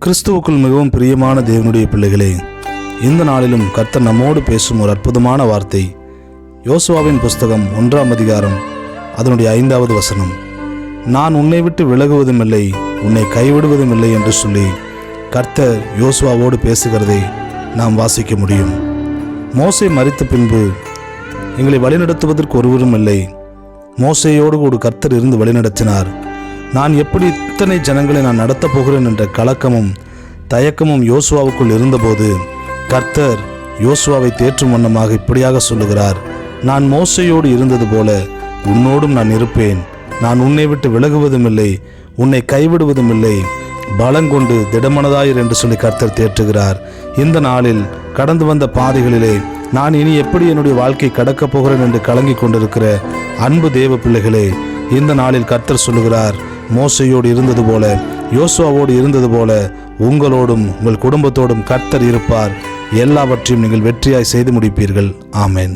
கிறிஸ்துவுக்குள் மிகவும் பிரியமான தேவனுடைய பிள்ளைகளே, இந்த நாளிலும் கர்த்தர் நம்மோடு பேசும் ஒரு அற்புதமான வார்த்தை. யோசுவாவின் புஸ்தகம் 1ஆம் அதிகாரம் அதனுடைய 5வது வசனம். நான் உன்னை விட்டு விலகுவதும் இல்லை, உன்னை கைவிடுவதும் இல்லை என்று சொல்லி கர்த்தர் யோசுவாவோடு பேசுகிறதை நாம் வாசிக்க முடியும். மோசே மரித்த பின்பு எங்களை வழிநடத்துவதற்கு ஒருவரும் இல்லை. மோசேயோடு கூட கர்த்தர் இருந்து வழிநடத்தினார். நான் எப்படி இத்தனை ஜனங்களை நான் நடத்தப் போகிறேன் என்ற கலக்கமும் தயக்கமும் யோசுவாவுக்குள் இருந்தபோது கர்த்தர் யோசுவாவை தேற்றும் வண்ணமாக இப்படியாக சொல்லுகிறார். நான் மோசேயோடு இருந்தது போல உன்னோடும் நான் இருப்பேன். நான் உன்னை விட்டு விலகுவதும் இல்லை, உன்னை கைவிடுவதும் இல்லை. பலங்கொண்டு திடமனதாயிர் என்று சொல்லி கர்த்தர் தேற்றுகிறார். இந்த நாளில் கடந்து வந்த பாதைகளிலே நான் இனி எப்படி என்னுடைய வாழ்க்கை கடக்கப் போகிறேன் என்று கலங்கி கொண்டிருக்கிற அன்பு தேவ பிள்ளைகளே, இந்த நாளில் கர்த்தர் சொல்லுகிறார், மோசையோடு இருந்தது போல யோசுவாவோடு இருந்தது போல உங்களோடும் உங்கள் குடும்பத்தோடும் கர்த்தர் இருப்பார். எல்லாவற்றையும் நீங்கள் வெற்றியாய் செய்து முடிப்பீர்கள். ஆமென்.